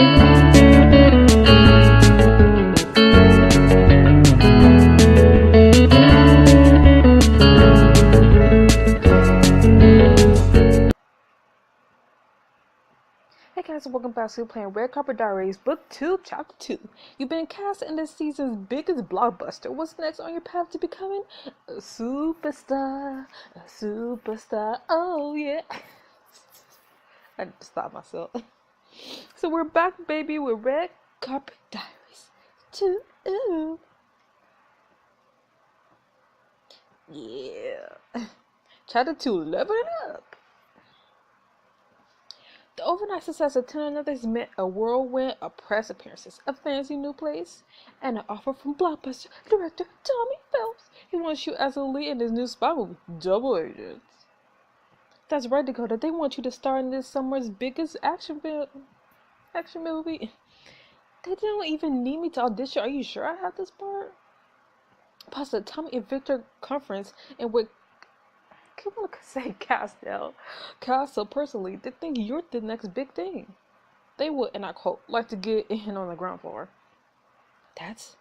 Hey guys, welcome back to playing Red Carpet Diaries, Book 2, Chapter 2. You've been cast in this season's biggest blockbuster. What's next on your path to becoming a superstar? A superstar, oh yeah. I had to stop myself. So we're back, baby, with Red Carpet Diaries 2. Yeah. Chapter 2, level it up. The overnight success of Ten Others meant a whirlwind of press appearances, a fancy new place, and an offer from blockbuster director Tommy Phelps. He wants you as a lead in his new spy movie, Double Agents. That's right, Dakota. They want you to star in this summer's biggest action movie. They don't even need me to audition. Are you sure I have this part? Plus the Tommy and Victor conference in which people could say Castle personally, they think you're the next big thing. They would, and I quote, like to get in on the ground floor. That's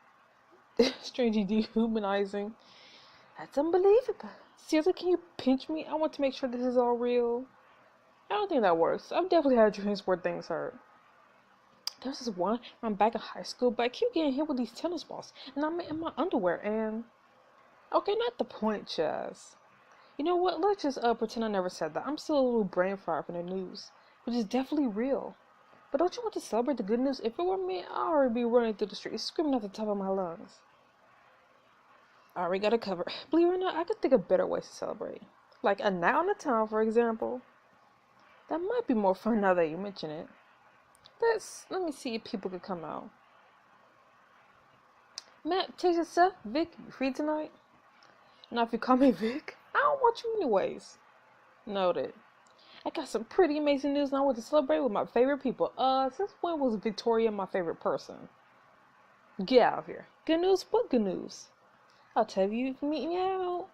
strangely dehumanizing. That's unbelievable. Seriously, can you pinch me? I want to make sure this is all real. I don't think that works. I've definitely had dreams where things hurt. There's this one, I'm back in high school, but I keep getting hit with these tennis balls, and I'm in my underwear, and... Okay, not the point, Chaz. You know what, let's just pretend I never said that. I'm still a little brain fried from the news, which is definitely real. But don't you want to celebrate the good news? If it were me, I'd already be running through the streets, screaming at the top of my lungs. I already got it covered. Believe it or not, I could think of better ways to celebrate. Like a night on the town, for example. That might be more fun now that you mention it. Let me see if people could come out. Matt, take yourself. Vic, you free tonight? Now if you call me Vic, I don't want you anyways. Noted. I got some pretty amazing news and I want to celebrate with my favorite people. Since when was Victoria my favorite person? Get out of here. Good news? What good news? I'll tell you if you meet me out.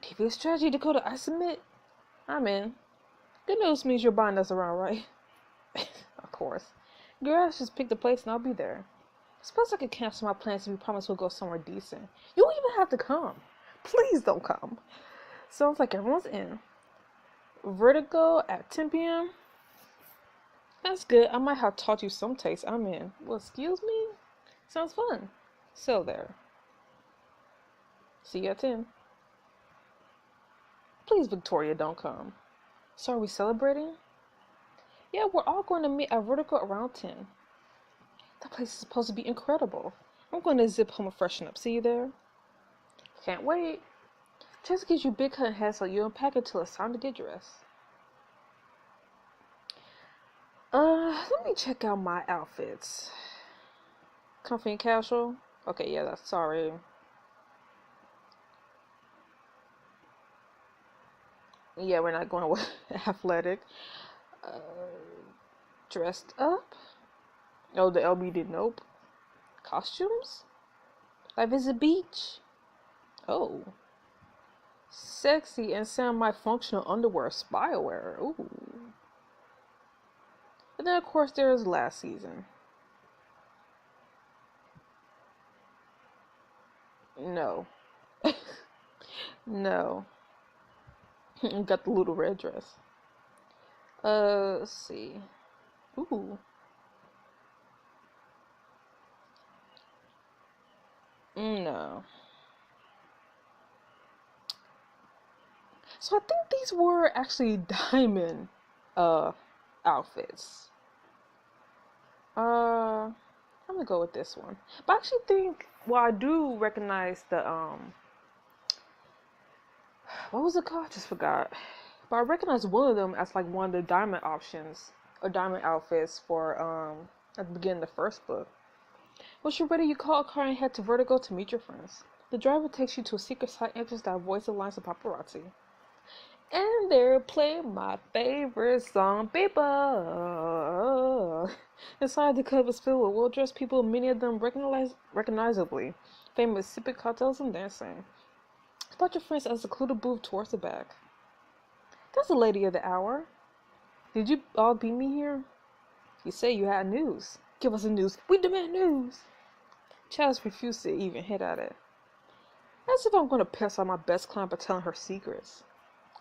TV strategy, Dakota, I submit. I'm in. Good news means you're buying us around, right? Of course. Girl, just pick the place and I'll be there. Suppose I could cancel my plans if you promise we'll go somewhere decent. You don't even have to come. Please don't come. Sounds like everyone's in. Vertigo at 10 p.m. That's good. I might have taught you some taste. I'm in. Well, excuse me? Sounds fun. So there. See you at 10. Please, Victoria, don't come. So are we celebrating? Yeah, we're all going to meet at Vertigo around 10. That place is supposed to be incredible. I'm going to zip home and freshen up. See you there? Can't wait. Just gives you big cut and head so you unpack it till it's time to get dressed. Let me check out my outfits. Comfy and casual? Okay, yeah, that's sorry. Yeah, we're not going to athletic. Dressed up? Oh, the LB nope. Costumes? Life is a beach. Oh. Sexy and semi-functional underwear spyware. Ooh. And then, of course, there's last season. No. No. Got the little red dress. Let's see. Ooh. No. So I think these were actually diamond outfits. I'm gonna go with this one. But I actually think, well, I do recognize the what was it called? I just forgot. But I recognize one of them as like one of the diamond options or diamond outfits for at the beginning of the first book. Once you're ready, you call a car and head to Vertigo to meet your friends. The driver takes you to a secret side entrance that avoids the lines of paparazzi. And they're playing my favorite song, People. Inside, the club is filled with well-dressed people, many of them recognizably famous, sipping cocktails and dancing. Spot your friends at a secluded booth towards the back. That's the lady of the hour. Did you all beat me here? You say you had news. Give us the news. We demand news. Chaz refused to even hit at it. As if I'm going to piss on my best client by telling her secrets.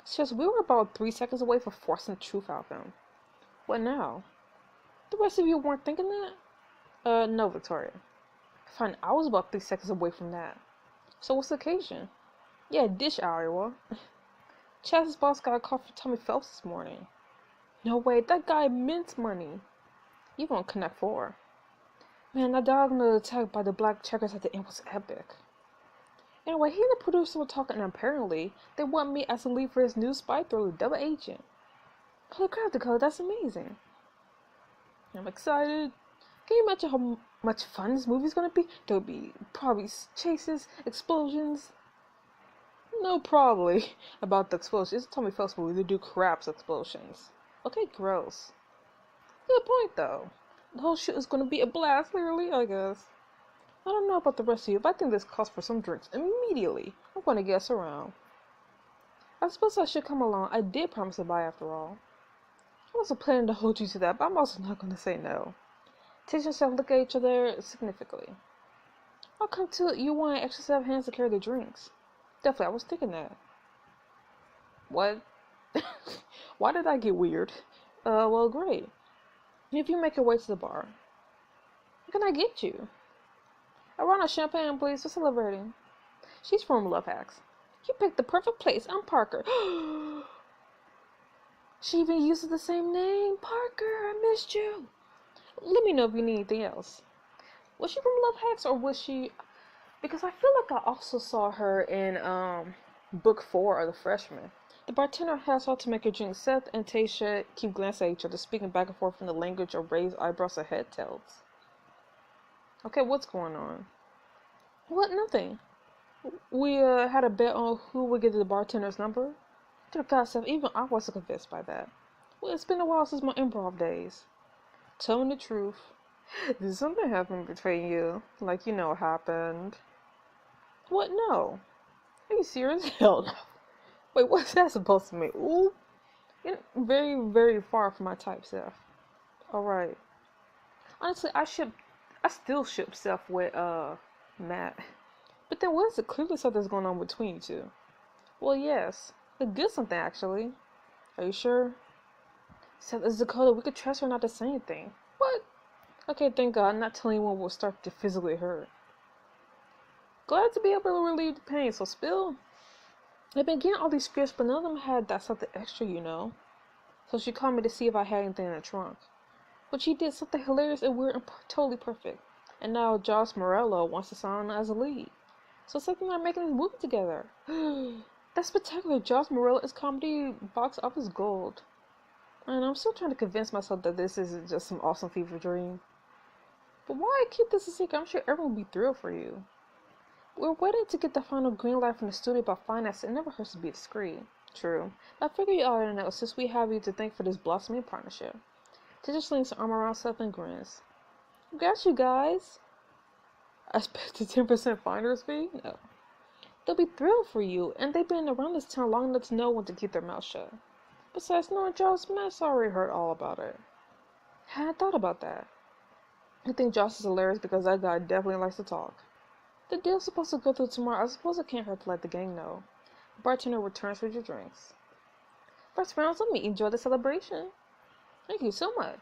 It's just we were about 3 seconds away from forcing the truth out of him. What now? The rest of you weren't thinking that? No, Victoria. Fine, I was about 3 seconds away from that. So what's the occasion? Yeah, dish Iowa. Chaz's boss got a call from Tommy Phelps this morning. No way, that guy mints money. You won't connect 4. Man, that diagonal attack by the black checkers at the end was epic. Anyway, he and the producer were talking, and apparently, they want me as a lead for his new spy thriller, Double Agent. Holy crap, Dakota, that's amazing. I'm excited. Can you imagine how much fun this movie's gonna be? There'll be probably chases, explosions. No, probably about the explosions. It's a Tommy Phelps movie. They do craps explosions. Okay, gross. Good point, though. The whole shoot is gonna be a blast, literally, I guess. I don't know about the rest of you, but I think this calls for some drinks immediately. I'm gonna guess around. I suppose I should come along. I did promise to buy after all. I wasn't planning to hold you to that, but I'm also not gonna say no. Teach yourself look at each other significantly. I'll come to it. You want an extra set of hands to carry the drinks. Definitely, I was thinking that. What? Why did I get weird? Well, great. If you make your way to the bar, what can I get you? A round of champagne, please, for celebrating. She's from Love Hacks. You picked the perfect place. I'm Parker. She even uses the same name. Parker, I missed you. Let me know if you need anything else. Was she from Love Hacks or was she... Because I feel like I also saw her in book 4 of The Freshman. The bartender has all to make her drink. Seth and Tasha keep glancing at each other, speaking back and forth in the language of raised eyebrows and head tilts. Okay, what's going on? What? Nothing. We had a bet on who would get the bartender's number. Dear God, Seth, even I wasn't convinced by that. Well, it's been a while since my improv days. Tell me the truth. Did something happen between you? Like you know what happened. What? No. Are you serious? Hell no. Wait, what's that supposed to mean? Ooh. You're very, very far from my type, Seth. Alright. Honestly, I still ship Seth with, Matt. But then what is it? Clearly something's going on between you two. Well, yes. A good something, actually. Are you sure? Seth, it's Dakota. We could trust her not to say anything. What? Okay, thank God. I'm not telling anyone we'll start to physically hurt. Glad to be able to relieve the pain, so spill. I've been getting all these scripts, but none of them had that something extra, you know. So she called me to see if I had anything in the trunk. But she did something hilarious and weird and totally perfect. And now Josh Morello wants to sign as a lead. So something they're making this movie together. That's spectacular. Josh Morello is comedy box office gold. And I'm still trying to convince myself that this isn't just some awesome fever dream. But why keep this a secret? I'm sure everyone will be thrilled for you. We're waiting to get the final green light from the studio about finance. It never hurts to be discreet. True. I figure you ought to know since we have you to thank for this blossoming partnership. Teacher slings her arm around Seth and grins. Got you guys. I expect a 10% finder's fee? No. They'll be thrilled for you, and they've been around this town long enough to know when to keep their mouth shut. Besides, knowing Josh, Matt's already heard all about it. I hadn't thought about that. I think Josh is hilarious because that guy definitely likes to talk. The deal's supposed to go through tomorrow. I suppose it can't hurt to let the gang know. The bartender returns with your drinks. First rounds, let me enjoy the celebration. Thank you so much.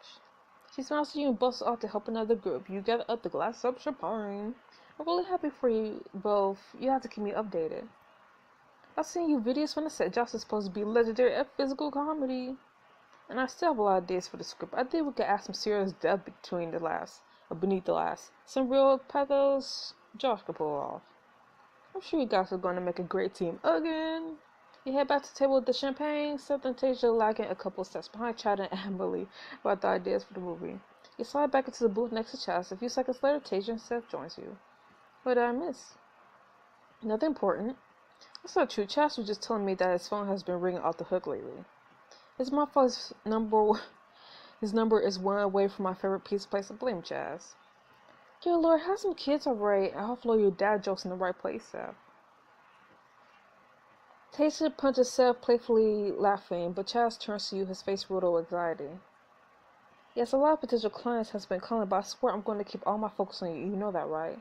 She smiles at you and busts off to help another group. You gather up the glass of champagne. I'm really happy for you both. You have to keep me updated. I've seen you videos from the set. Josh is supposed to be legendary at physical comedy. And I still have a lot of ideas for the script. I think we could add some serious depth between the last, or beneath the last. Some real pathos Josh could pull off. I'm sure you guys are going to make a great team again. You head back to the table with the champagne. Seth and Tasia lagging a couple steps behind, chatting amberly about the ideas for the movie. You slide back into the booth next to Chaz. A few seconds later, Tasia and Seth joins you. What did I miss? Nothing important. That's not true. Chaz was just telling me that his phone has been ringing off the hook lately. His motherfucker's number. His number is one away from my favorite pizza place. I blame Chaz. Yo, Lord, have some kids already. I'll flow your dad jokes in the right place, Seth. Tasia punches Seth, playfully laughing, but Chaz turns to you, his face riddled with anxiety. Yes, a lot of potential clients has been calling, but I swear I'm going to keep all my focus on you. You know that, right?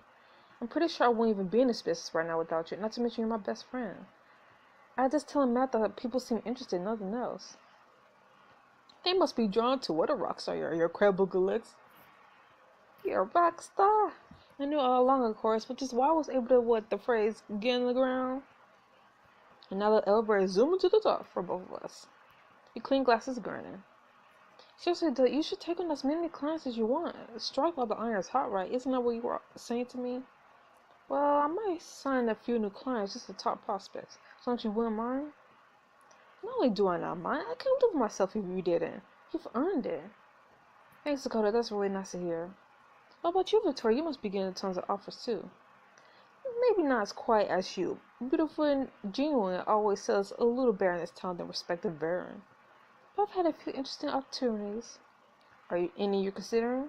I'm pretty sure I wouldn't even be in this business right now without you, not to mention you're my best friend. I just telling Matt that people seem interested in nothing else. They must be drawn to what a rock star you are. You're incredible good looks. You're a rock star. I knew all along, of course, which is why I was able to, the phrase, get in the ground. And now the elevator is zooming to the top for both of us. Your clean glasses grinning. Seriously, though, you should take on as many clients as you want. Strike while the iron's hot, right? Isn't that what you were saying to me? Well, I might sign a few new clients, just the top prospects. So don't you wouldn't mind? Not only do I not mind, I can't live with myself if you didn't. You've earned it. Thanks, Dakota. That's really nice to hear. What about you, Victoria? You must be getting tons of offers, too. Maybe not as quite as you. Beautiful and genuine always sells a little better in this town than respected Baron. But I've had a few interesting opportunities. Are you any you're considering?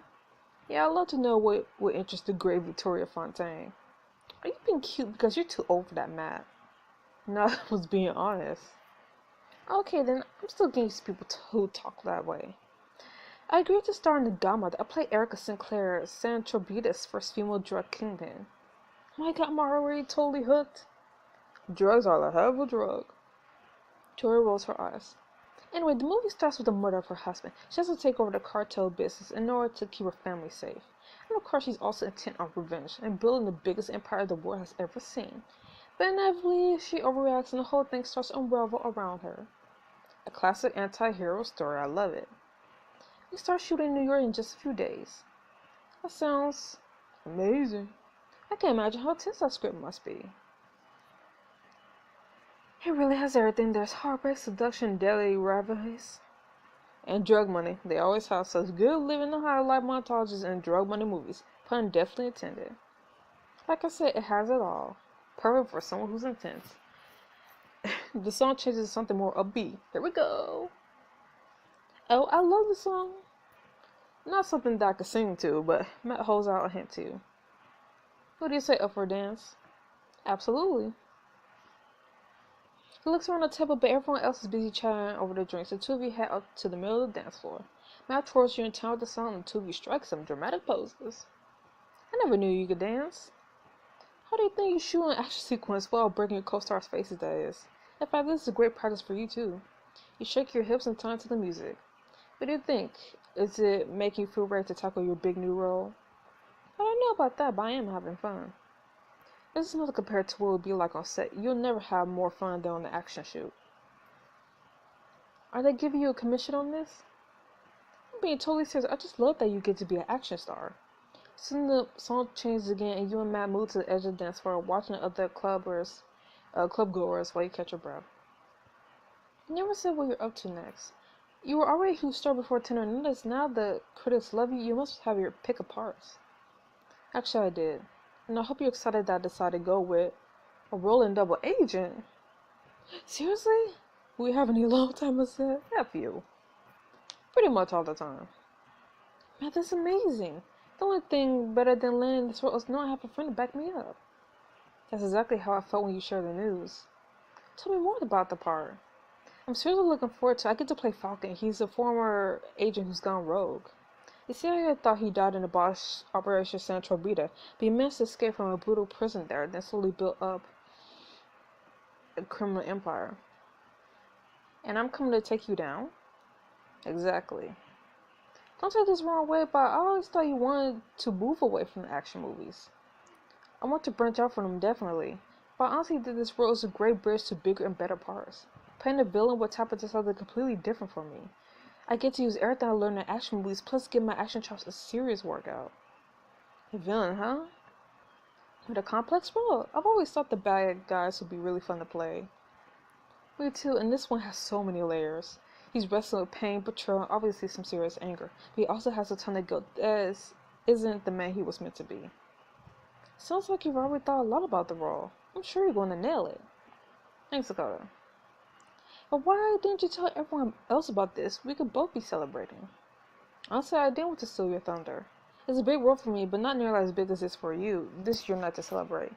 Yeah, I'd love to know what would interest the great Victoria Fontaine. Are you being cute because you're too old for that, Matt? No, I was being honest. Okay, then I'm still getting used to people who talk that way. I agreed to star in The Godmother. I play Erica Sinclair, Santrobitas' first female drug kingpin. Oh my god, I'm already totally hooked. Drugs are a hell of a drug. Tori rolls her eyes. Anyway, the movie starts with the murder of her husband. She has to take over the cartel business in order to keep her family safe. And of course, she's also intent on revenge and building the biggest empire the world has ever seen. But inevitably, she overreacts and the whole thing starts to unravel around her. A classic anti-hero story, I love it. We start shooting in New York in just a few days. That sounds amazing. I can imagine how tense that script must be. It really has everything. There's heartbreak, seduction, deadly rivalries, and drug money. They always have such good living and highlight montages in drug money movies. Pun definitely intended. Like I said, it has it all. Perfect for someone who's intense. The song changes to something more upbeat. Here we go. Oh, I love the song. Not something that I could sing to, but Matt holds out a hint to. What do you say, up for a dance? Absolutely. He looks around the table, but everyone else is busy chatting over their drinks. The two of you head up to the middle of the dance floor. Matt twirls you in time with the song, and the two of you strike some dramatic poses. I never knew you could dance. How do you think you shoot an action sequence while breaking your co-stars' faces, that is? In fact, this is a great practice for you, too. You shake your hips in time to the music. What do you think? Is it making you feel ready to tackle your big new role? I don't know about that, but I am having fun. This is nothing compared to what it would be like on set. You'll never have more fun than on the action shoot. Are they giving you a commission on this? I'm being totally serious. I just love that you get to be an action star. Soon the song changes again, and you and Matt move to the edge of the dance floor, watching the other clubgoers while you catch your breath. You never said what you're up to next. You were already a huge star before Tender Notice. Now the critics love you. You must have your pick of parts. Actually, I did. And I hope you're excited that I decided to go with a rolling double agent. Seriously? We have any long time on set? F you. Pretty much all the time. Man, that's amazing. The only thing better than landing this role is knowing I have a friend to back me up. That's exactly how I felt when you shared the news. Tell me more about the part. I'm seriously looking forward to it. I get to play Falcon. He's a former agent who's gone rogue. The CIA thought he died in the botched Operation Central Beta, but he managed to escape from a brutal prison there, then slowly built up a criminal empire. And I'm coming to take you down? Exactly. Don't take this the wrong way, but I always thought you wanted to move away from the action movies. I want to branch out from them, definitely. But I honestly think this role is a great bridge to bigger and better parts. Playing a villain would tap into something completely different for me. I get to use everything I learned in action movies, plus give my action chops a serious workout. A villain, huh? With a complex role. I've always thought the bad guys would be really fun to play. Me too, and this one has so many layers. He's wrestling with pain, betrayal, and obviously some serious anger. But he also has a ton of guilt that isn't the man he was meant to be. Sounds like you've already thought a lot about the role. I'm sure you're going to nail it. Thanks, Dakota. But why didn't you tell everyone else about this? We could both be celebrating. Honestly, I didn't want to steal your thunder. It's a big world for me, but not nearly as big as it's for you. This is your night to celebrate.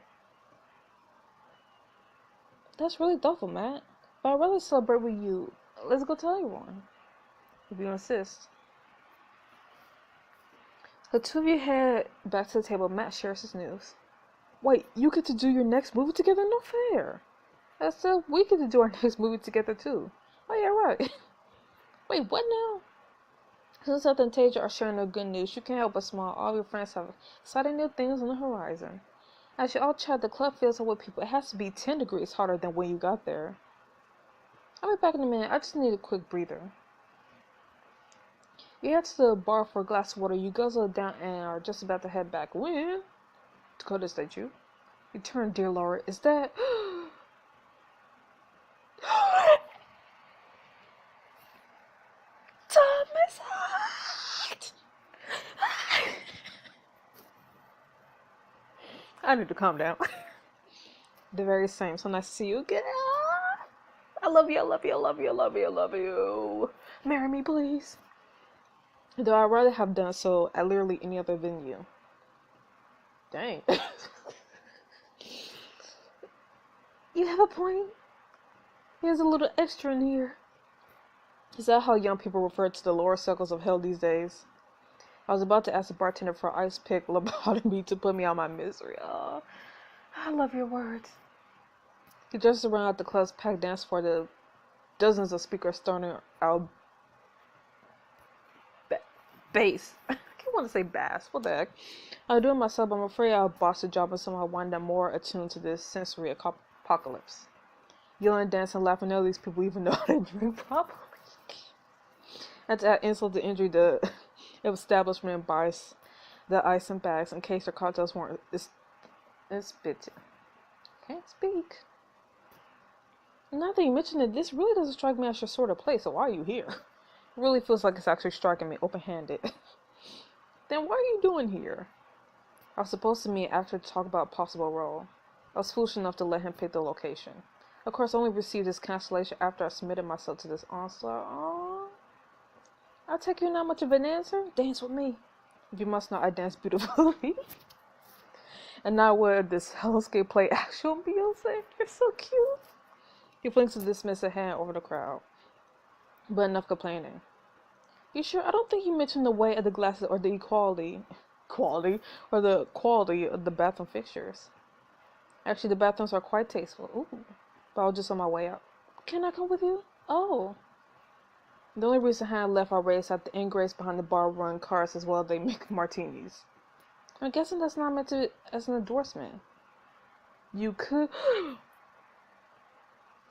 That's really thoughtful, Matt. But I'd rather celebrate with you. Let's go tell everyone. If you insist. The two of you head back to the table. Matt shares his news. Wait, you get to do your next movie together? No fair. I said we get to do our next movie together too. Oh yeah, right. Wait, what now? Since Seth and Tasia are sharing the good news, you can't help but smile. All your friends have exciting new things on the horizon. As you all chat, the club fills up with people. It has to be 10 degrees hotter than when you got there. I'll be back in a minute. I just need a quick breather. You head to the bar for a glass of water. You guzzle it down and are just about to head back. When? Dakota, is that you? You turn, dear Laura. Is that... Thomas Hart! I need to calm down. The very same. So nice to see you again. I love you, I love you, I love you, I love you, I love you. Marry me, please. Though I'd rather have done so at literally any other venue. Dang. You have a point. Here's a little extra in here. Is that how young people refer to the lower circles of hell these days? I was about to ask the bartender for ice pick lobotomy to put me out of my misery. Oh, I love your words. He just around at the club's packed dance for the dozens of speakers throwing out bass. I can't want to say bass. What the heck? I'll do it myself, but I'm afraid I'll boss the job and somehow wind up more attuned to this sensory apocalypse. Yelling, dancing, laughing, none of these people even know how to drink properly. And to add insult to injury, the establishment buys the ice and bags in case their cocktails weren't spit. Can't speak. Now that you mention it, this really doesn't strike me as your sort of place, so why are you here? It really feels like it's actually striking me open-handed. Then what are you doing here? I was supposed to meet after to talk about a possible role. I was foolish enough to let him pick the location. Of course, I only received this cancellation after I submitted myself to this onslaught. Aww. I take you not much of an answer? Dance with me. If you must know, I dance beautifully. And now would this hellscape play actual Beyonce? You're so cute. He flings to dismiss a hand over the crowd. But enough complaining. You sure? I don't think you mentioned the weight of the glasses or the quality of the bathroom fixtures. Actually, the bathrooms are quite tasteful. Ooh. But I was just on my way out. Can I come with you? Oh. The only reason I left our race at the ingrates behind the bar run cars as well as they make martinis. I'm guessing that's not meant to as an endorsement. You could...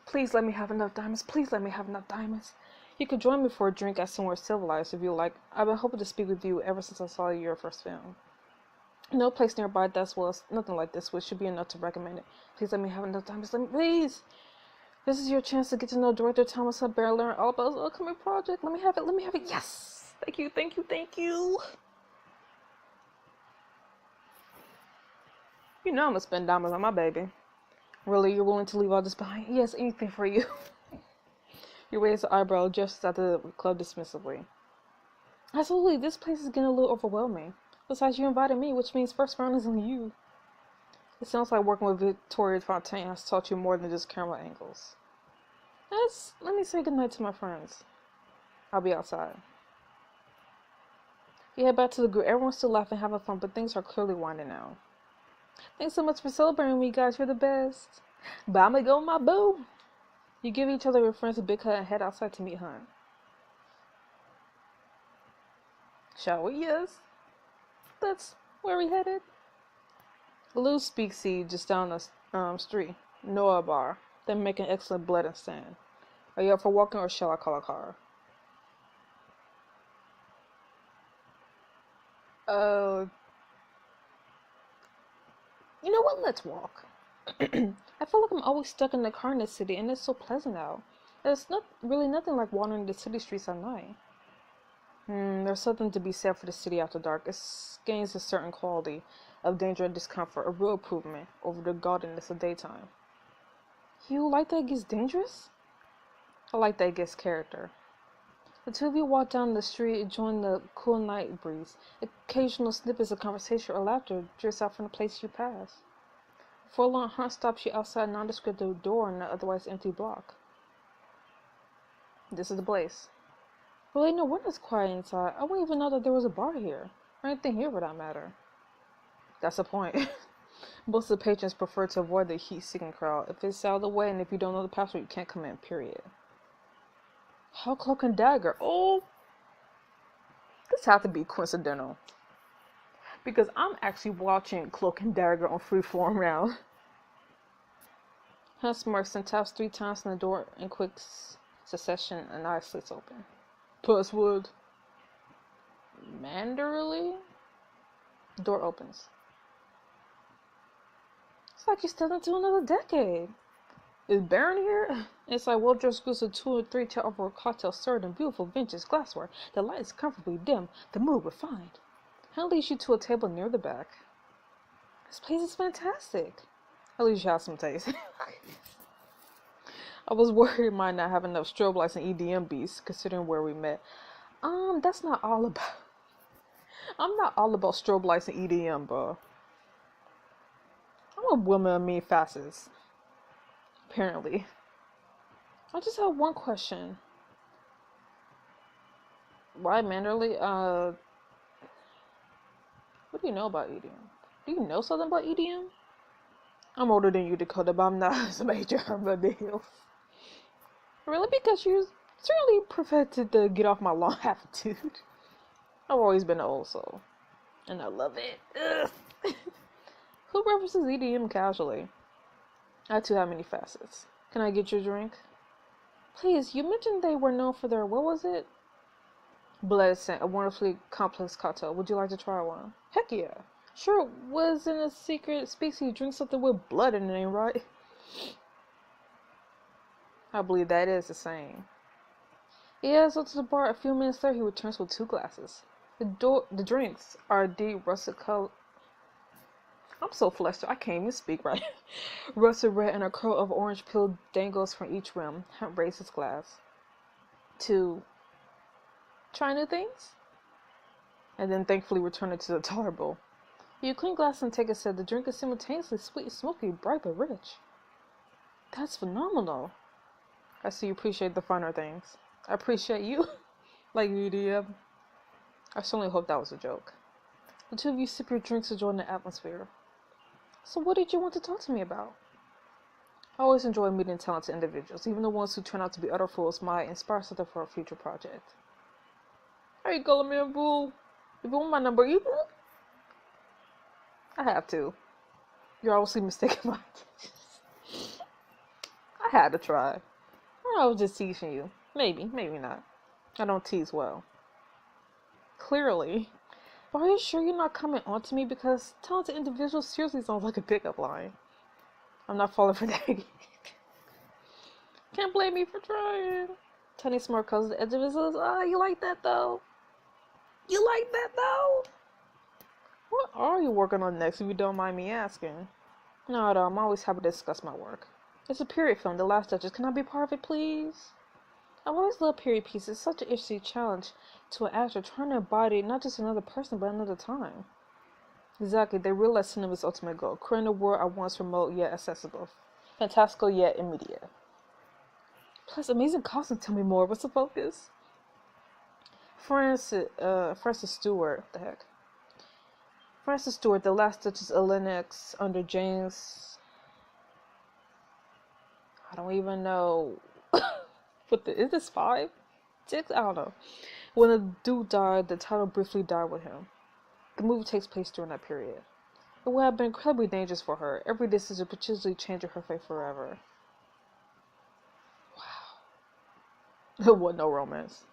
Please let me have enough diamonds. Please let me have enough diamonds. You could join me for a drink at somewhere civilized if you like. I've been hoping to speak with you ever since I saw your first film. No place nearby that's nothing like this, which should be enough to recommend it. Please let me have enough diamonds. Please. This is your chance to get to know director Thomas Hart, learn all about his upcoming project. Let me have it. Let me have it. Yes. Thank you. Thank you. Thank you. You know I'm gonna spend diamonds on my baby. Really, you're willing to leave all this behind? Yes, anything for you. You raise the eyebrow just at the club dismissively. Absolutely, this place is getting a little overwhelming. Besides, you invited me, which means first round is on you. It sounds like working with Victoria Fontaine has taught you more than just camera angles. Let me say goodnight to my friends. I'll be outside. You head back to the group. Everyone's still laughing, having fun, but things are clearly winding down. Thanks so much for celebrating me, guys. You're the best. But I'm gonna go with my boo. You give each other your friends a big hug and head outside to meet Hunt. Shall we? Yes. That's where we headed. A little speakeasy just down the street. Noah Bar. They make an excellent blood and sand. Are you up for walking or shall I call a car? You know what? Let's walk. I feel like I'm always stuck in the car in this city, and it's so pleasant out. There's really nothing like wandering the city streets at night. There's something to be said for the city after dark. It gains a certain quality of danger and discomfort, a real improvement over the gaudiness of daytime. You like that it gets dangerous? I like that it gets character. The two of you walk down the street, enjoying the cool night breeze. Occasional snippets of conversation or laughter drifts out from the place you pass. For a long, Hunt stops you outside a nondescript door in an otherwise empty block. This is the place. Really, no wonder it's quiet inside. I wouldn't even know that there was a bar here. or anything here for that matter. That's the point. Most of the patrons prefer to avoid the heat-seeking crowd. If it's out of the way and if you don't know the password, you can't come in, period. How Cloak and Dagger? Oh, this had to be coincidental. Because I'm actually watching Cloak and Dagger on Freeform now. Hans marks and taps 3 times on the door in quick succession and eye slits open. Password. Mandarily? Door opens. It's like you stepped into another decade. Is Baron here? It's like well-dressed groups of 2 or 3 chair over a cocktail served in beautiful vintage glassware. The light is comfortably dim, the mood refined. Hand leads you to a table near the back. This place is fantastic. At least you have some taste. I was worried I might not have enough strobe lights and EDM beats, considering where we met. That's not all about... I'm not all about strobe lights and EDM, bro. I'm a woman of many facets. Apparently. I just have one question. Why Manderly? What do you know about EDM? Do you know something about EDM? I'm older than you, Dakota, but I'm not as major of a deal. Really? Because you certainly perfected the get off my lawn attitude. I've always been an old soul. And I love it. Who references EDM casually? I too have many facets. Can I get you a drink? Please, you mentioned they were known for their, what was it? Blood scent, a wonderfully complex cocktail. Would you like to try one? Heck yeah. Sure, wasn't a secret speaks you drink something with blood in it, ain't right? I believe that is the same. Yeah, so to the bar. A few minutes later, he returns with 2 glasses. The drinks are deep russet color. I'm so flustered, I can't even speak right. Russet red and a curl of orange peel dangles from each rim. Hunt raised his glass. To try new things? And then thankfully return it to the taller bowl. You clean glass and take a sip. The drink is simultaneously sweet, smoky, bright, but rich. That's phenomenal. I see you appreciate the finer things. I appreciate you. Like you do. I certainly hope that was a joke. The 2 of you sip your drinks, enjoying the atmosphere. So what did you want to talk to me about? I always enjoy meeting talented individuals. Even the ones who turn out to be utter fools might inspire something for a future project. Are you calling me a fool? If you want my number, you I have to. You're obviously mistaken my intentions. I had to try. Or I was just teasing you. Maybe, maybe not. I don't tease well. Clearly. But are you sure you're not coming on to me? Because talented individuals seriously sounds like a pickup line. I'm not falling for that. Can't blame me for trying. Tiny smart comes to the edge of his lips. Ah, you like that though? You like that though? What are you working on next, if you don't mind me asking? No, I'm always happy to discuss my work. It's a period film, The Last Duchess. Can I be part of it, please? I've always loved period pieces. It's such an interesting challenge to an actor trying to embody not just another person, but another time. Exactly, they realize cinema's ultimate goal, creating a world at once remote yet accessible, fantastical yet immediate. Plus, amazing costumes. Tell me more. What's the focus? Francis Stewart. What the heck? Francis Stewart, The Last Duchess of Lennox under James. I don't even know. Is this 5? 6? I don't know. When the Duke died, the title briefly died with him. The movie takes place during that period. It would have been incredibly dangerous for her. Every decision potentially changing her fate forever. Wow. There was no romance.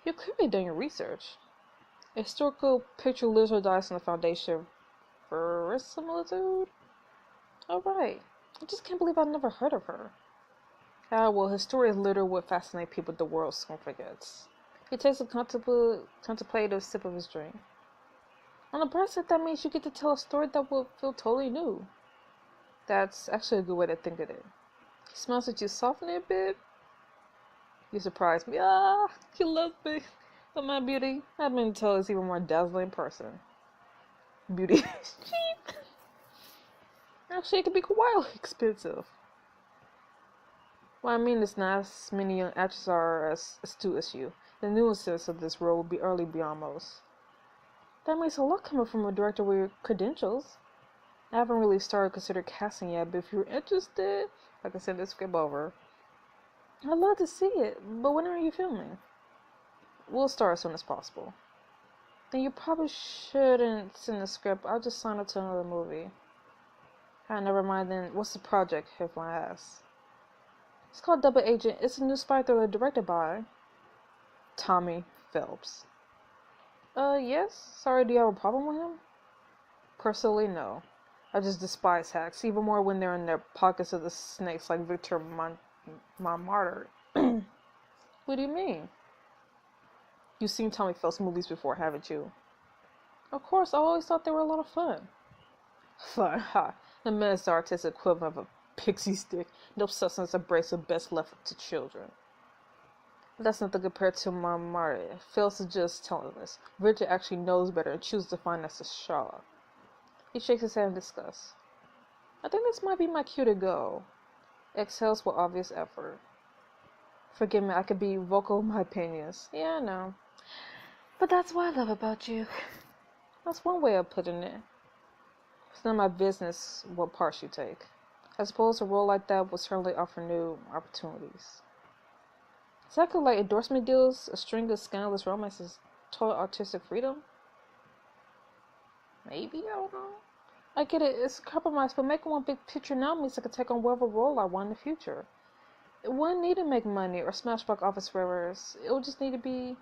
You've clearly done your research. A historical picture lives or dies on the foundation of verisimilitude? Oh, right. I just can't believe I've never heard of her. Ah, well, history is literally what fascinates people the world soon forgets. He takes a contemplative sip of his drink. On the bright side, that means you get to tell a story that will feel totally new. That's actually a good way to think of it. He smiles at you, soften it a bit. You surprise me. Ah, you love me. But my beauty, I've been told, is even more dazzling in person. Beauty is cheap. Actually, it could be wildly expensive. What I mean is not as many young actors are as astute as you. The nuances of this role will be early beyond most. That makes a lot coming from a director with your credentials. I haven't really started considering casting yet, but if you're interested, I can send this script over. I'd love to see it, but when are you filming? We'll start as soon as possible. Then you probably shouldn't send the script. I'll just sign up to another movie. Never mind then. What's the project, if I ask? It's called Double Agent. It's a new spy thriller directed by Tommy Phelps. Yes? Sorry, do you have a problem with him? Personally, no. I just despise hacks, even more when they're in their pockets of the snakes like Victor Montmartre. What do you mean? You've seen Tommy Phelps movies before, haven't you? Of course, I always thought they were a lot of fun. Fun, ha. The man's the artistic equivalent of a pixie stick. No substance abrasive best left to children. That's nothing compared to Montmartre. Phelps is just telling us. Richard actually knows better and chooses to find us a Shaw. He shakes his head in disgust. I think this might be my cue to go. Exhales with obvious effort. Forgive me, I could be vocal with my opinions. Yeah, I know. But that's what I love about you. That's one way of putting it. It's none of my business what parts you take. I suppose a role like that would certainly offer new opportunities. Exactly like endorsement deals, a string of scandalous romances, total artistic freedom? Maybe, I don't know. I get it, it's a compromise, but making one big picture now means I can take on whatever role I want in the future. It wouldn't need to make money or smash box office figures. It would just need to be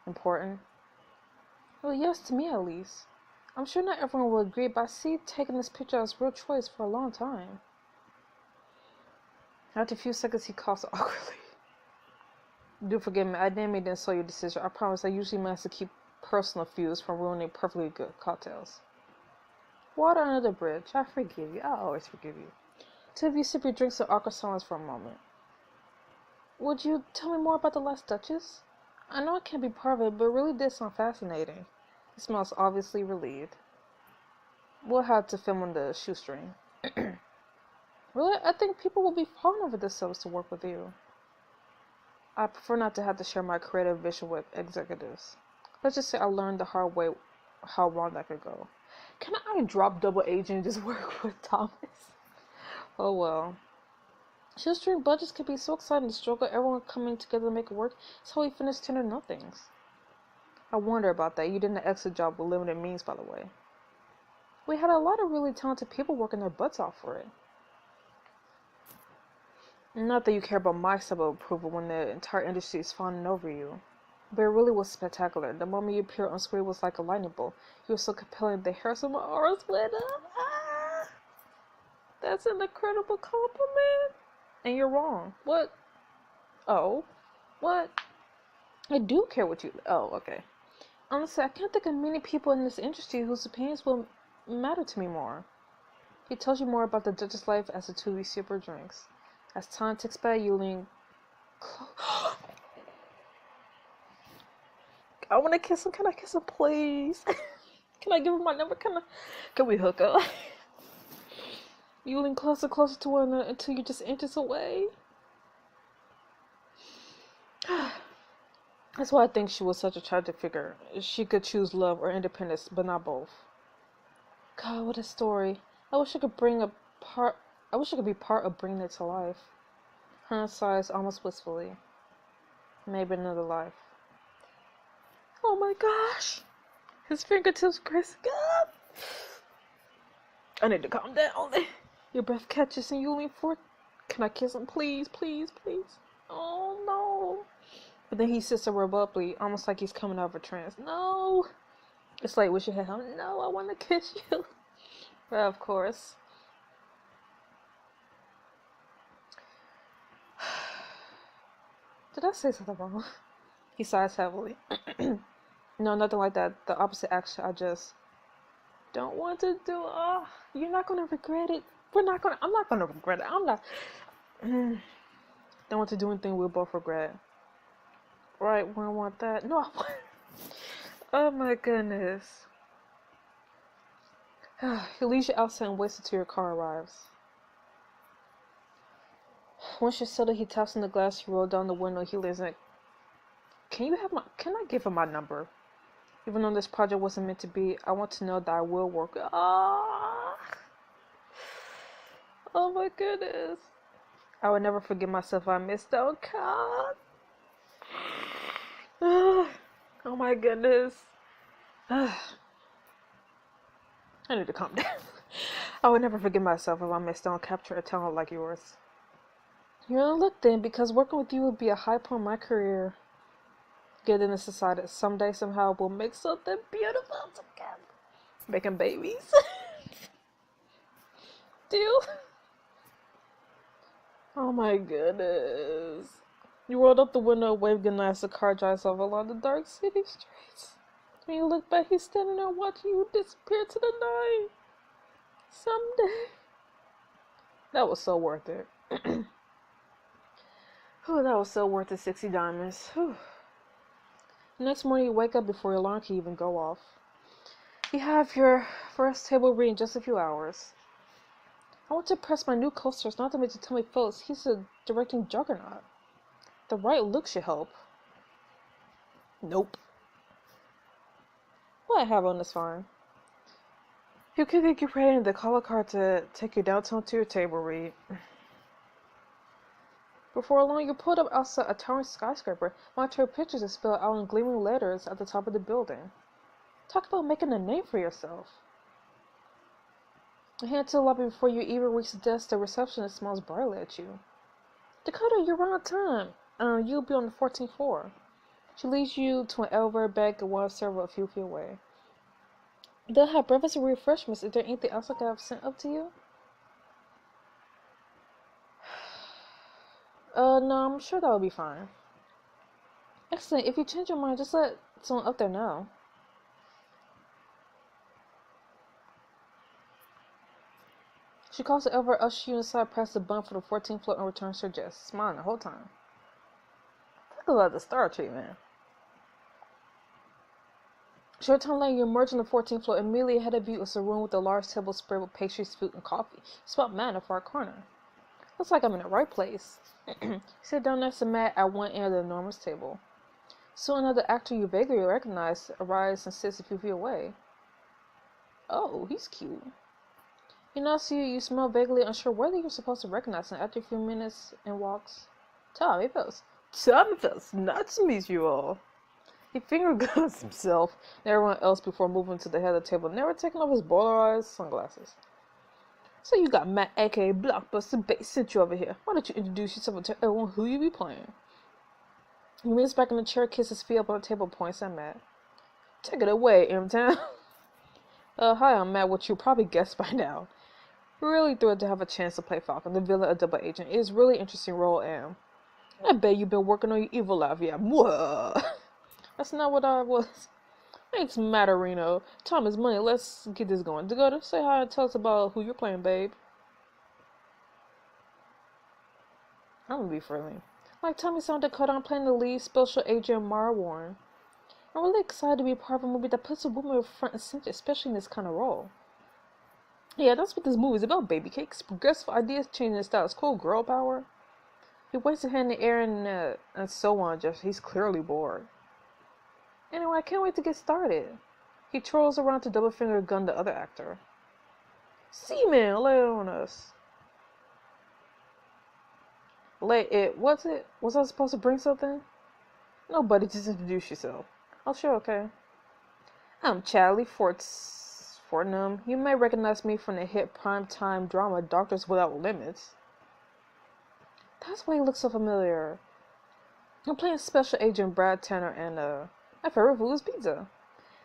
important. Well, yes, to me at least. I'm sure not everyone will agree, but I see taking this picture as a real choice for a long time. After a few seconds, he coughs awkwardly. Do forgive me, I didn't mean to insult your decision. I promise I usually manage to keep personal feuds from ruining perfectly good cocktails. Water under the bridge. I forgive you. I always forgive you. Two of you sip your drinks in awkward silence for a moment. Would you tell me more about the Last Duchess? I know I can't be part of it, but it really did sound fascinating. He smells obviously relieved. We'll have to film on the shoestring. Really? I think people will be falling over themselves to work with you. I prefer not to have to share my creative vision with executives. Let's just say I learned the hard way how wrong that could go. Can I drop Double Agent and just work with Thomas? Oh well. Shoestring budgets can be so exciting to struggle, everyone coming together to make it work. It's how we finished Tender Nothings. I wonder about that. You did an excellent job with limited means, by the way. We had a lot of really talented people working their butts off for it. Not that you care about my sub of approval when the entire industry is fawning over you. But it really was spectacular. The moment you appeared on screen was like a lightning bolt. You were so compelling the hairs of my arms went up. Ah! That's an incredible compliment. And you're wrong. What? Oh. What? I do care what you... Oh, okay. Honestly, I can't think of many people in this industry whose opinions will matter to me more. He tells you more about the Duchess' life as the two of you sip your drinks. As time ticks by, you lean I want to kiss him. Can I kiss him, please? Can I give him my number? Can we hook up? You lean closer, closer to one another until you just inches away. That's why I think she was such a tragic figure. She could choose love or independence, but not both. God, what a story. I wish I could be part of bringing it to life. Her sighs almost wistfully. Maybe another life. Oh my gosh. His fingertips gracing up. I need to calm down. Your breath catches and you lean forward. Can I kiss him? Please, please, please. Oh no. But then he sits there abruptly, almost like he's coming out of a trance. No. It's like wish you had him. No, I want to kiss you. Well, of course. Did I say something wrong? He sighs heavily. No, nothing like that. The opposite action. I just don't want to do. Oh, you're not gonna regret it. I'm not gonna regret it. I'm not. Don't want to do anything we'll both regret. Right? We don't want that. No. Oh my goodness. He leaves you outside and waits until your car arrives. Once you're settled, he taps on the glass. You roll down the window. He leans in. Can I give him my number? Even though this project wasn't meant to be, I want to know that I will work. Ah, oh my goodness. I would never forgive myself if I missed out. God. Oh my goodness. I need to calm down. I would never forgive myself if I missed out on capture a talent like yours. You're gonna look then, because working with you would be a high point in my career. Get in decided someday, somehow, we'll make something beautiful together. Making babies. Deal? Oh my goodness. You rolled up the window, waved goodnight as the car drives off along the dark city streets. When you look back, he's standing there watching you disappear to the night. Someday. That was so worth it. That was so worth the 60 diamonds. Whew. The next morning, you wake up before your alarm can even go off. You have your first table read in just a few hours. I want to press my new co-stars not to make tell me Phillips. He's a directing juggernaut. The right look should help. Nope. What I have on is fine. You can get ready in the color card to take you downtown to your table read. Before long, you pulled up outside a towering skyscraper, monitoring pictures and spelled out in gleaming letters at the top of the building. Talk about making a name for yourself. You head to the lobby before you even reach the desk. The receptionist smiles brightly at you. Dakota, you're right on time. You'll be on the 14th floor. She leads you to an elevator bag and one server a few feet away. They'll have breakfast and refreshments. Is there anything else I could have sent up to you? No, I'm sure that will be fine. Excellent. If you change your mind, just let someone up there know. She calls the elevator, ushers you inside, presses the button for the 14th floor, and returns her jest, smiling the whole time. Talk about the star treatment. Short time later, you emerge on the 14th floor. Immediately ahead of you is a room with a large table spread with pastries, food, and coffee. You spot Matt in a far corner. Looks like I'm in the right place. Sit down next to Matt at one end of the enormous table. Soon another actor you vaguely recognize arrives and sits a few feet away. Oh, he's cute. He nods you smell vaguely unsure whether you're supposed to recognize him. After a few minutes and walks. Tommy Phillips. Tommy Phillips, nice to meet you all. He finger guns himself and everyone else before moving to the head of the table, never taking off his bowler-eyed sunglasses. So you got Matt, aka Blockbuster Bass, sent you over here. Why don't you introduce yourself and tell everyone who you be playing? He leans back in the chair, kisses his feet up on the table, points at Matt. Take it away, M-Town. Hi, I'm Matt, which you probably guessed by now. Really thrilled to have a chance to play Falcon, the villain of Double Agent. It is a really interesting role, and I bet you've been working on your evil life, yeah. Mwah. That's not what I was. Thanks, Matterino. Time is money. Let's get this going. Dakota, say hi and tell us about who you're playing, babe. I'm gonna be friendly. Like Tommy Sound Dakota, I'm playing the lead, Special Agent Mara Warren. I'm really excited to be part of a movie that puts a woman front and center, especially in this kind of role. Yeah, that's what this movie is about, baby cakes. Progressive ideas changing the status quo, girl power. He waves his hand in the air and so on, just he's clearly bored. Anyway, I can't wait to get started. He twirls around to double finger gun the other actor. Seaman, lay it on us. Lay it, what's it? Was I supposed to bring something? Nobody, just introduce yourself. Oh, sure, okay. I'm Charlie Fortnum. You may recognize me from the hit primetime drama Doctors Without Limits. That's why he looks so familiar. I'm playing Special Agent Brad Tanner, and my favorite food is pizza.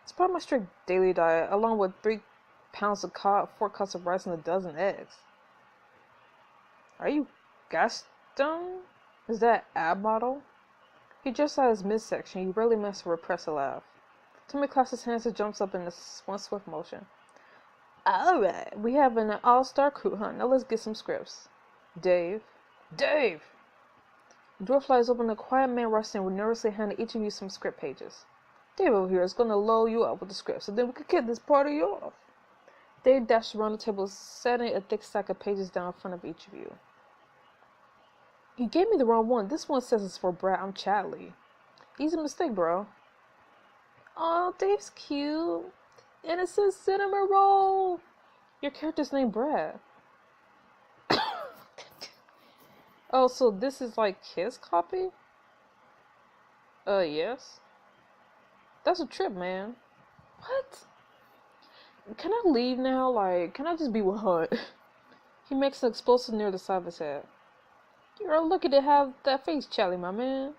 It's part of my strict daily diet, along with 3 pounds of cod, 4 cups of rice, and a dozen eggs. Are you Gaston? Is that ab model? He just out his midsection. You rarely manage to repress a laugh. Tommy clasps his hands and jumps up in one swift motion. Alright, we have an all-star crew, huh? Now let's get some scripts. Dave! The door flies open. A quiet man rushes in, nervously handing each of you some script pages. Dave over here is going to load you up with the script, so then we can get this party off. Dave dashed around the table, setting a thick stack of pages down in front of each of you. You gave me the wrong one. This one says it's for Brad. I'm Chadley. Easy mistake, bro. Oh, Dave's cute. And it says cinnamon roll. Your character's named Brad. Oh, so this is like his copy? Yes. That's a trip, man. What? Can I leave now? Like, can I just be with Hunt? He makes an explosive near the side of his head. You're lucky to have that face, Charlie, my man.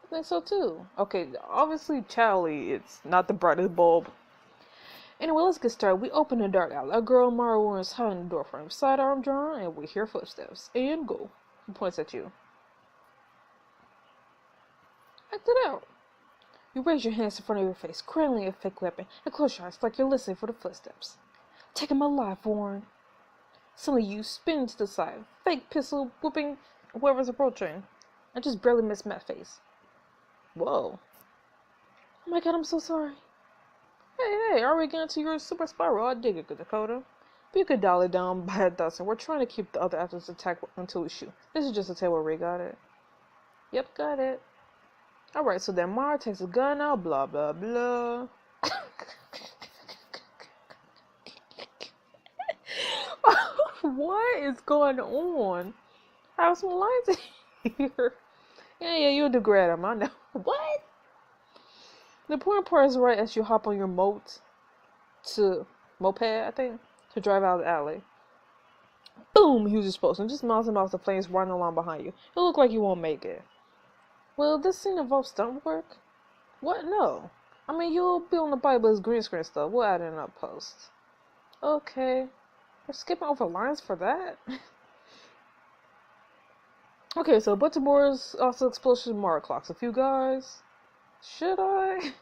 I think so too. Okay, obviously Charlie, it's not the brightest bulb. Anyway, let's get started. We open the dark alley. A girl Maru is hiding the door frame, sidearm drawn, and we hear footsteps. And go. He points at you. Act it out. You raise your hands in front of your face, cradling a fake weapon, and close your eyes like you're listening for the footsteps. Take him alive, Warren. Suddenly you spin to the side, fake pistol whooping whoever's approaching. I just barely missed Matt's face. Whoa. Oh my god, I'm so sorry. Hey, are we getting to your super spiral? I dig it, Dakota. But you could dial it down by a dozen. We're trying to keep the other actors attack until we shoot. This is just a table where we got it. Yep, got it. Alright, so then Mara takes a gun out, blah, blah, blah. What is going on? I have some lines here. Yeah, you'll do great, I know. What? The important part is right as you hop on your moped, I think, to drive out of the alley. Boom! Huge explosion. Just miles and miles of flames running along behind you. It'll look like you won't make it. Will this scene involve stunt work? What? No. I mean, you'll be on the bike, but it's green screen stuff. We'll add it in a post. Okay. We're skipping over lines for that? Okay, so Butterboard's also explosion Mara clocks a few guys. Should I?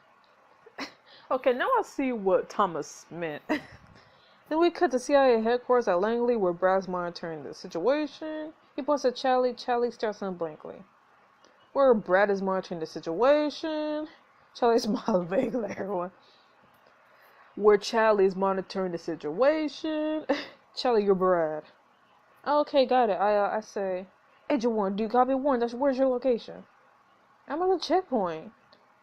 Okay, now I see what Thomas meant. Then we cut to CIA headquarters at Langley where Brad's monitoring the situation. He points at Charlie. Charlie stares at him blankly. Where Brad is monitoring the situation. Charlie smiles vaguely at everyone. Where Charlie is monitoring the situation. Charlie, you're Brad. Okay, got it. I say, Agent Warren, do you copy? Warren, where's your location? I'm at the checkpoint.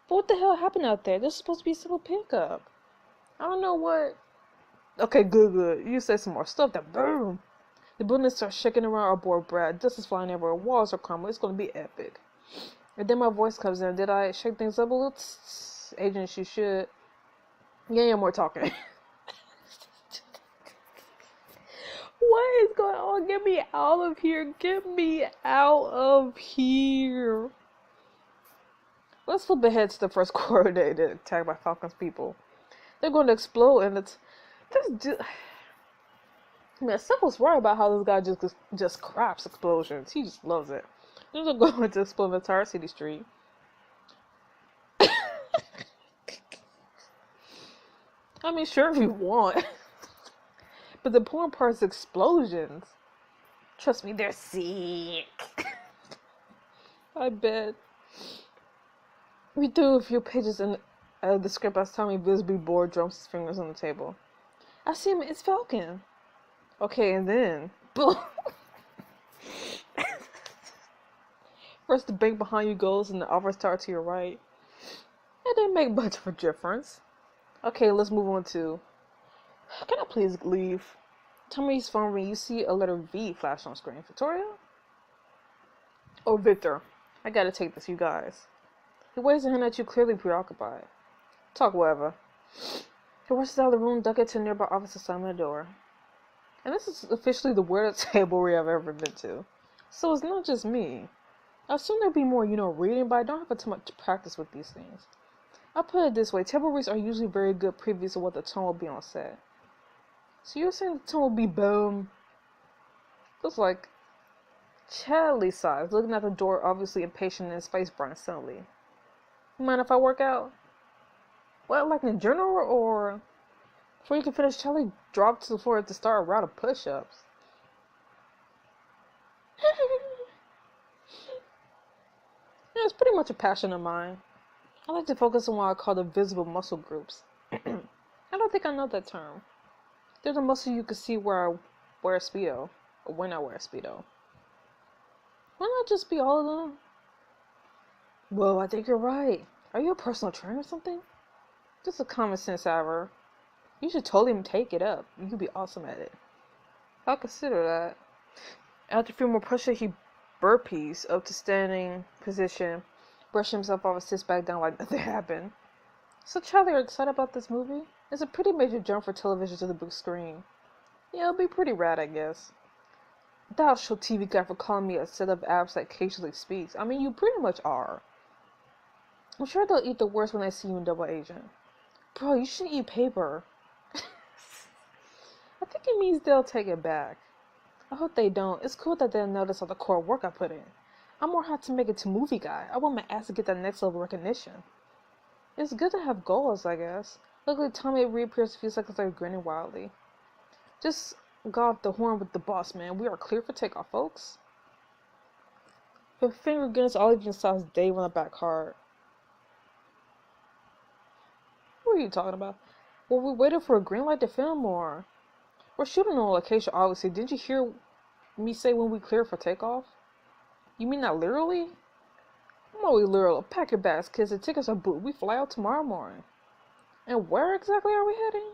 But what the hell happened out there? This is supposed to be a simple pickup. I don't know what. Okay, good. You say some more stuff. Then boom. The building starts shaking around aboard Brad. Dust is flying everywhere. Walls are crumbling. It's going to be epic. And then my voice comes in. Did I shake things up a little? Agents, you should. Yeah, more talking. What is going on? Get me out of here. Get me out of here. Let's flip ahead to the first quarter day attacked by Falcon's people. They're going to explode, and it's Simple's right about how this guy just craps explosions. He just loves it. They're going to explode the entire city street. I mean, sure if you want. But the important part is explosions. Trust me, they're sick. I bet. We threw a few pages in the script as Tommy visibly bored drums his fingers on the table. I see him, it's Falcon. Okay, and then, boom. First the bank behind you goes and the office tower to your right. It didn't make much of a difference. Okay, let's move on to, can I please leave? Tommy's phone ring, you see a letter V flash on screen. Victoria? Oh, Victor. I gotta take this, you guys. He waves a hand at you, clearly preoccupied. Talk whatever. He rushes out of the room, ducked to a nearby office and slammed the door. And this is officially the weirdest table we have ever been to. So it's not just me. I assume there'd be more, reading, but I don't have too much practice with these things. I'll put it this way, table reads are usually very good previews of what the tone will be on set. So you're saying the tone will be boom? Looks like Charlie sighs, looking at the door, obviously impatient and his face burns suddenly. You mind if I work out? What, like in general, or? Before you can finish, Charlie dropped to the floor to start a round of push-ups. Yeah, it's pretty much a passion of mine. I like to focus on what I call the visible muscle groups. I don't think I know that term. They're the muscles you can see where I wear a Speedo, or when I wear a Speedo. Why not just be all of them? Well, I think you're right. Are you a personal trainer or something? Just a common sense error. You should totally take it up. You could be awesome at it. I'll consider that. After a few more pushes, he burpees up to standing position, brushing himself off and sits back down like nothing happened. So Charlie, are you excited about this movie? It's a pretty major jump for television to the big screen. Yeah, it'll be pretty rad, I guess. Thou show TV guy for calling me a set of abs that occasionally speaks. I mean, you pretty much are. I'm sure they'll eat the worst when they see you in Double Agent. Bro, you shouldn't eat paper. I think it means they'll take it back. I hope they don't. It's cool that they'll notice all the core work I put in. I'm more hot to make it to movie guy. I want my ass to get that next level recognition. It's good to have goals, I guess. Luckily, Tommy reappears a few seconds later, grinning wildly. Just got off the horn with the boss, man. We are clear for takeoff, folks. Her finger against all even stops Dave on the back hard. What are you talking about? Well, we waited for a green light to film, or... We're shooting on location, obviously. Didn't you hear me say when we clear for takeoff? You mean not literally? I'm always literal. Pack your bags, kids. The tickets are booked. We fly out tomorrow morning. And where exactly are we heading?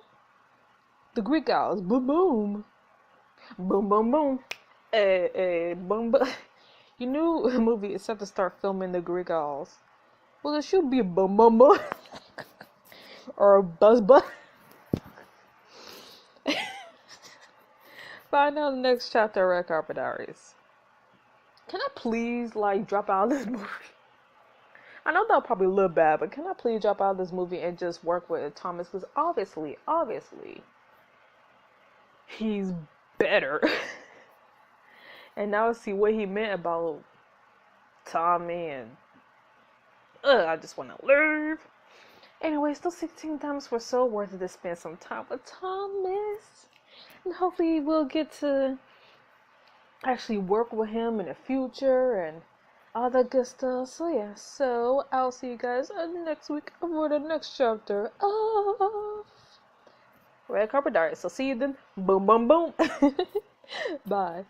The Greek Isles. Boom, boom. Boom, boom, boom. Hey, boom, boom. You knew a movie is set to start filming the Greek Isles. Well, it should be a boom, boom, boom. Or a buzz, buzz. Find out the next chapter of Red Carpet Diaries. Can I please, drop out of this movie? I know that'll probably look bad, but can I please drop out of this movie and just work with Thomas? Because obviously, he's better. And now I see what he meant about Tommy and... I just want to leave. Anyways, those 16 times were so worth it to spend some time with Thomas. And hopefully we'll get to actually work with him in the future and all that good stuff. So yeah, so I'll see you guys next week for the next chapter of Red Carpet Diaries. So see you then. Boom, boom, boom. Bye.